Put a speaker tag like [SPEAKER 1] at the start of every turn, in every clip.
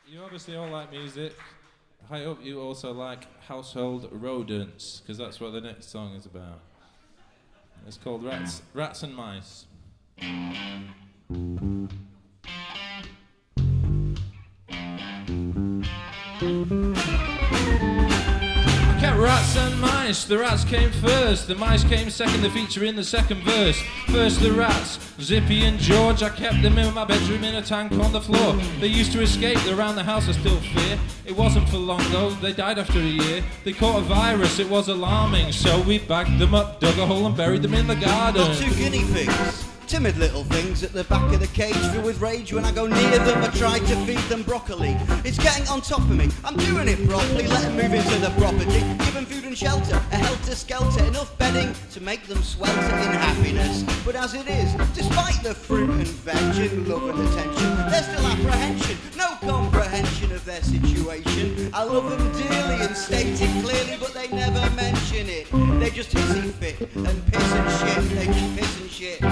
[SPEAKER 1] You obviously all like music. I hope you also like household rodents, because that's what the next song is about. It's called Rats and Mice. Kept rats and mice, the rats came first, the mice came second, the feature in the second verse. First the rats, Zippy and George, I kept them in my bedroom in a tank on the floor. They used to escape, they're around the house I still fear. It wasn't for long though, they died after a year. They caught a virus, it was alarming, so we bagged them up, dug a hole and buried them in the garden.
[SPEAKER 2] Got 2 guinea pigs. Timid little things at the back of the cage, filled with rage. When I go near them, I try to feed them broccoli. It's getting on top of me, I'm doing it properly. Let them move into the property, give them food and shelter, a helter-skelter, enough bedding to make them swelter in happiness. But as it is, despite the fruit and veg and love and attention, there's still apprehension, no comprehension of their situation. I love them dearly and state it clearly, but they never mention it. They just hissy fit and piss and shit, they just piss and shit.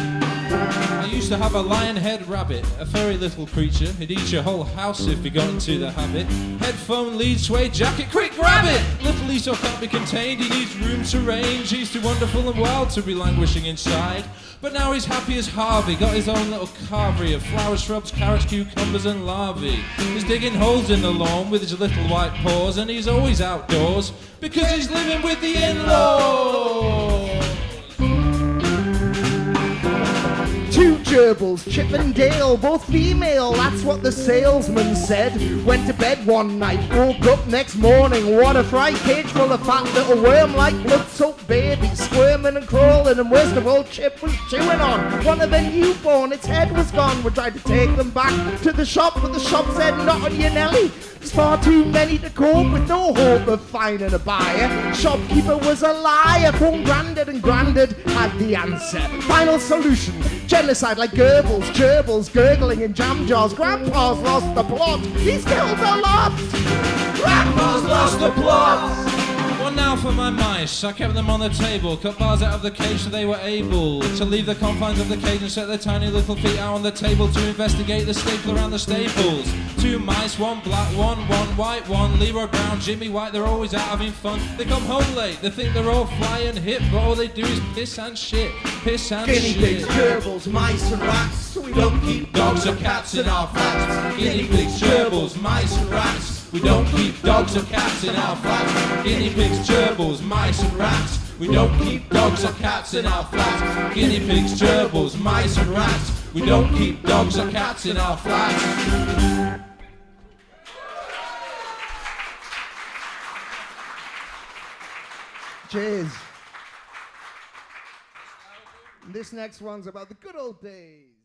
[SPEAKER 1] I used to have a lion-head rabbit, a furry little creature. He'd eat your whole house if he got into the habit. Headphone, lead, suede jacket, quick grab it! Little Esau can't be contained, he needs room to range. He's too wonderful and wild to be languishing inside. But now he's happy as Harvey, got his own little carvery of flowers, shrubs, carrots, cucumbers and larvae. He's digging holes in the lawn with his little white paws, and he's always outdoors because he's living with the in-laws.
[SPEAKER 3] 2 gerbils, Chip and Dale, both female, that's what the salesman said. Went to bed one night, woke up next morning, what a fright, cage full of fat little worm-like blood-soaked babies, squirming and crawling, and worst of all, Chip was chewing on one of the newborn, its head was gone. We tried to take them back to the shop, but the shop said, not on your Nelly. There's far too many to cope with, no hope of finding a buyer. Shopkeeper was a liar, phoned Grandad and Grandad had the answer. Final solution, genocide like Goebbels, gerbils, gurgling in jam jars. Grandpa's lost the plot, he's killed a lot. Grandpa's lost the plot.
[SPEAKER 1] Well, now for my mice, I kept them on the table, cut bars out of the cage so they were able to leave the confines of the cage and set their tiny little feet out on the table to investigate the staple around the staples. 2 mice, 1 black, 1 white, 1 Leroy Brown, Jimmy White, they're always out having fun. They come home late, they think they're all fly and hip, but all they do is piss and shit, piss and
[SPEAKER 2] Guinea
[SPEAKER 1] shit.
[SPEAKER 2] pigs, gerbils, mice and rats, so we don't keep dogs or cats in our flats. Guinea pigs, gerbils, mice and rats, we don't keep dogs or cats in our flats. Guinea pigs, gerbils, mice and rats, we don't keep dogs or cats in our flats. Guinea pigs, gerbils, mice and rats, we don't keep dogs or cats in our flats.
[SPEAKER 3] Cheers. This next one's about the good old days.